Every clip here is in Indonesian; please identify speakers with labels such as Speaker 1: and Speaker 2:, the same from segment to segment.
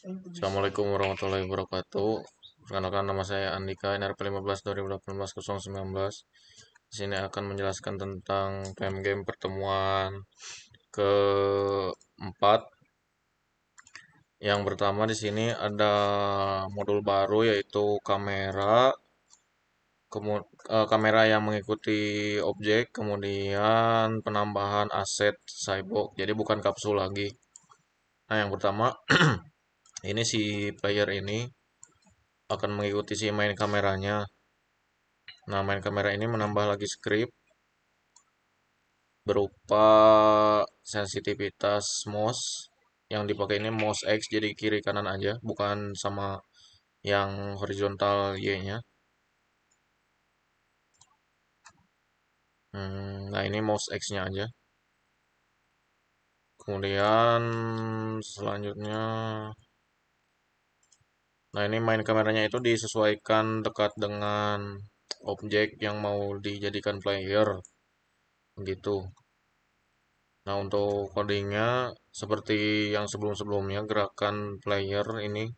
Speaker 1: Assalamualaikum warahmatullahi wabarakatuh. Perkenalkan nama saya Andika, NRP 15 2018 019. Di sini akan menjelaskan tentang game pertemuan keempat. Yang pertama di sini ada modul baru yaitu kamera yang mengikuti objek, kemudian penambahan aset cyborg. Jadi bukan kapsul lagi. Nah, yang pertama ini si player ini akan mengikuti si main kameranya. Nah, main kamera ini menambah lagi script berupa sensitivitas mouse. Yang dipakai ini mouse X, jadi kiri kanan aja, bukan sama yang horizontal Y-nya. Nah, ini mouse X-nya aja. Kemudian selanjutnya, nah ini main kameranya itu disesuaikan dekat dengan objek yang mau dijadikan player, gitu. Nah, untuk codingnya seperti yang sebelum-sebelumnya, gerakan player ini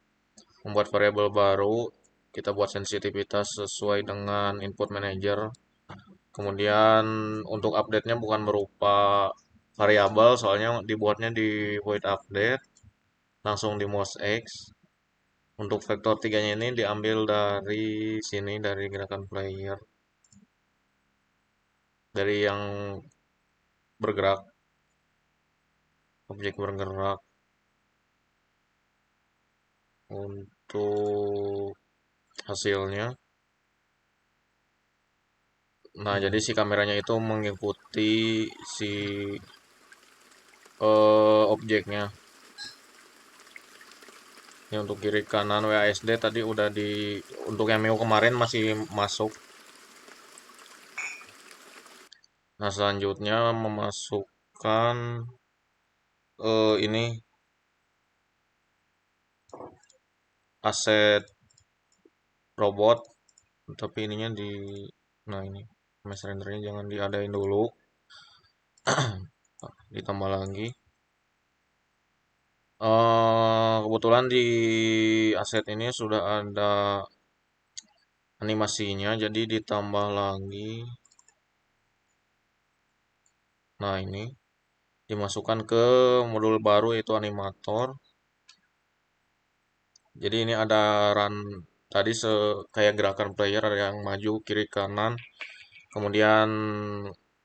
Speaker 1: membuat variabel baru, kita buat sensitivitas sesuai dengan input manager. Kemudian untuk update-nya bukan berupa variabel, soalnya dibuatnya di void update, langsung di mouse X. Untuk vektor 3-nya ini diambil dari sini, dari gerakan player, dari yang bergerak, objek bergerak. Untuk hasilnya, nah jadi si kameranya itu mengikuti si objeknya. Ini untuk kiri kanan WASD tadi udah untuk yang menu kemarin masih masuk. Nah, selanjutnya memasukkan ini aset robot, tapi ininya nah ini mesh rendernya jangan diadain dulu, ditambah lagi. Kebetulan di aset ini sudah ada animasinya, jadi ditambah lagi. Nah, ini dimasukkan ke modul baru yaitu animator. Jadi ini ada run tadi kayak gerakan player, ada yang maju kiri kanan, kemudian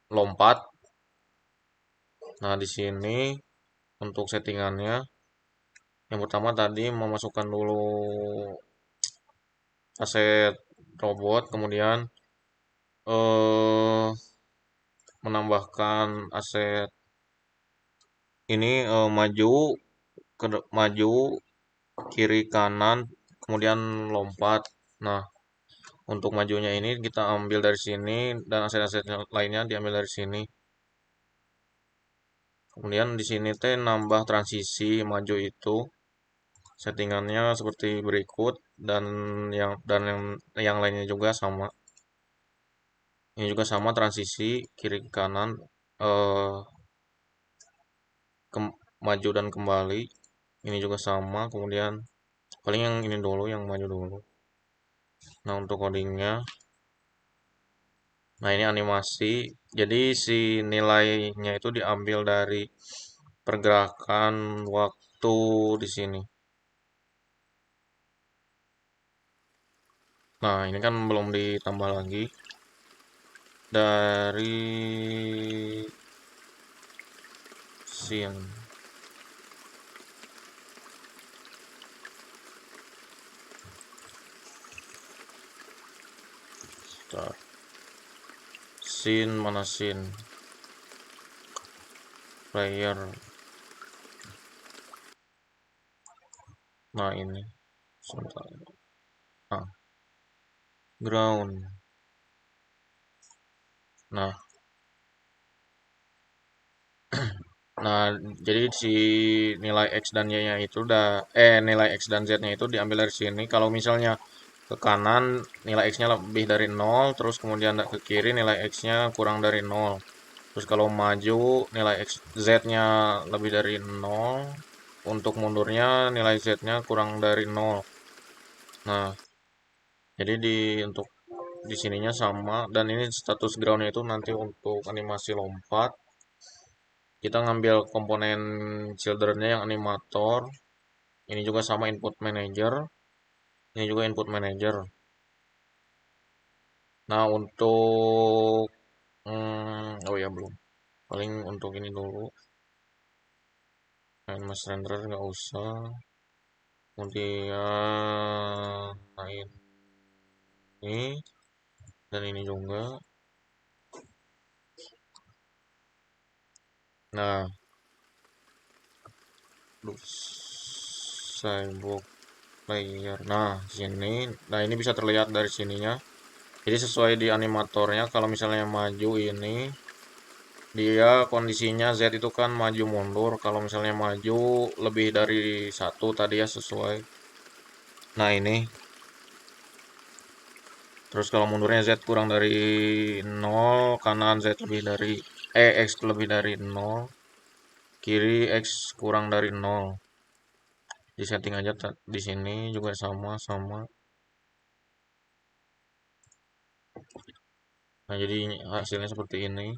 Speaker 1: lompat. Nah, di sini untuk settingannya, yang pertama tadi memasukkan dulu aset robot, kemudian eh menambahkan aset ini, maju kiri kanan, kemudian lompat. Nah, untuk majunya ini kita ambil dari sini dan aset-aset lainnya diambil dari sini. Kemudian di sini teh nambah transisi maju itu settingannya seperti berikut, dan yang lainnya juga sama. Ini juga sama, transisi kiri ke kanan, eh, maju dan kembali. Ini juga sama. Kemudian paling yang ini dulu, yang maju dulu. Nah, untuk codingnya, nah ini animasi. Jadi si nilainya itu diambil dari pergerakan waktu di sini. Nah, ini kan belum ditambah lagi dari scene. Start. Scene mana scene? Player. Nah, ini. Sebentar. Nah, ground. Nah, nah, jadi si nilai X dan Y-nya itu nilai X dan Z-nya itu diambil dari sini. Kalau misalnya ke kanan nilai X-nya lebih dari 0, terus kemudian ke kiri nilai X-nya kurang dari 0. Terus kalau maju nilai Z-nya lebih dari 0, untuk mundurnya nilai Z-nya kurang dari 0. Nah, jadi untuk di sininya sama, dan ini status groundnya itu nanti untuk animasi lompat kita ngambil komponen childrennya yang animator. Ini juga sama input manager, ini juga input manager. Nah untuk oh ya belum, paling untuk ini dulu, mas renderer nggak usah. Kemudian nah ini dan ini juga. Nah, sidewalk player. Nah, sini. Nah, ini bisa terlihat dari sininya. Jadi sesuai di animatornya, kalau misalnya maju ini, dia kondisinya Z itu kan maju mundur. Kalau misalnya maju lebih dari satu tadi ya sesuai. Nah, ini. Terus kalau mundurnya Z kurang dari 0, kanan Z lebih dari X lebih dari 0, kiri X kurang dari 0. Di setting aja di sini juga sama. Nah, jadi hasilnya seperti ini.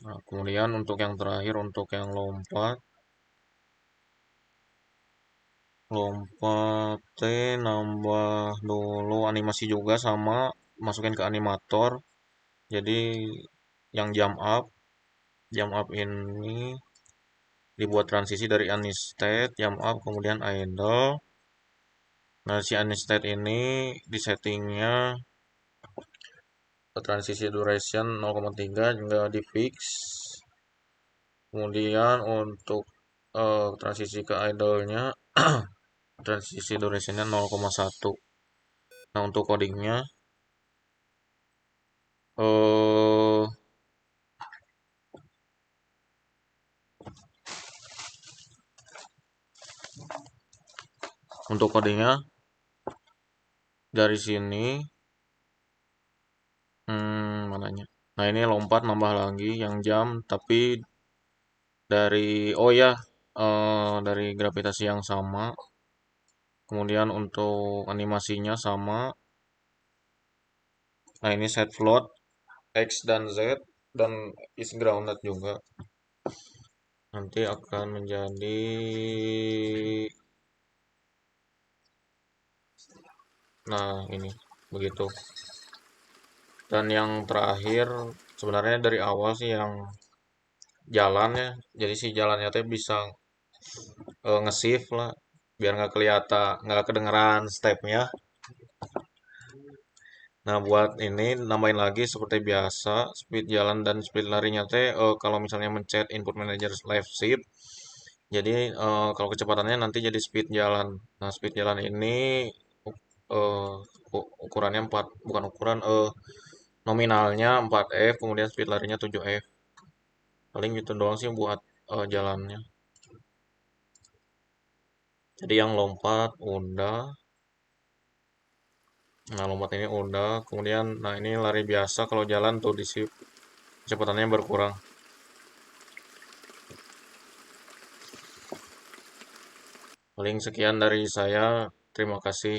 Speaker 1: Nah, kemudian untuk yang terakhir, untuk yang lompat T nambah dulu animasi juga sama, masukin ke animator. Jadi yang jump up ini dibuat transisi dari unistate, jump up, kemudian idle. Nah, si unistate ini di settingnya transisi duration 0,3 hingga di fix. Kemudian untuk transisi ke idle-nya transisi durasinya 0,1. Nah, untuk codingnya eh untuk codingnya dari sini mananya. Nah, ini lompat nambah lagi yang jam, tapi dari dari gravitasi yang sama. Kemudian untuk animasinya sama. Nah, ini set float X dan Z dan is grounded juga. Nanti akan menjadi, nah ini begitu. Dan yang terakhir sebenarnya dari awal sih yang jalannya. Jadi si jalannya teh bisa nge-shift lah biar nggak kelihatan, nggak kedengeran stepnya. Nah, buat ini nambahin lagi seperti biasa speed jalan dan speed larinya teh kalau misalnya mencet input manager left shift, jadi kalau kecepatannya nanti jadi speed jalan. Nah, speed jalan ini uh, ukurannya 4, bukan ukuran, nominalnya 4F, kemudian speed larinya 7F. Paling gitu doang sih buat jalannya. Jadi yang lompat udah. Nah, lompat ini udah. Kemudian, nah ini lari biasa. Kalau jalan tuh di shift, kecepatannya berkurang. Paling sekian dari saya. Terima kasih.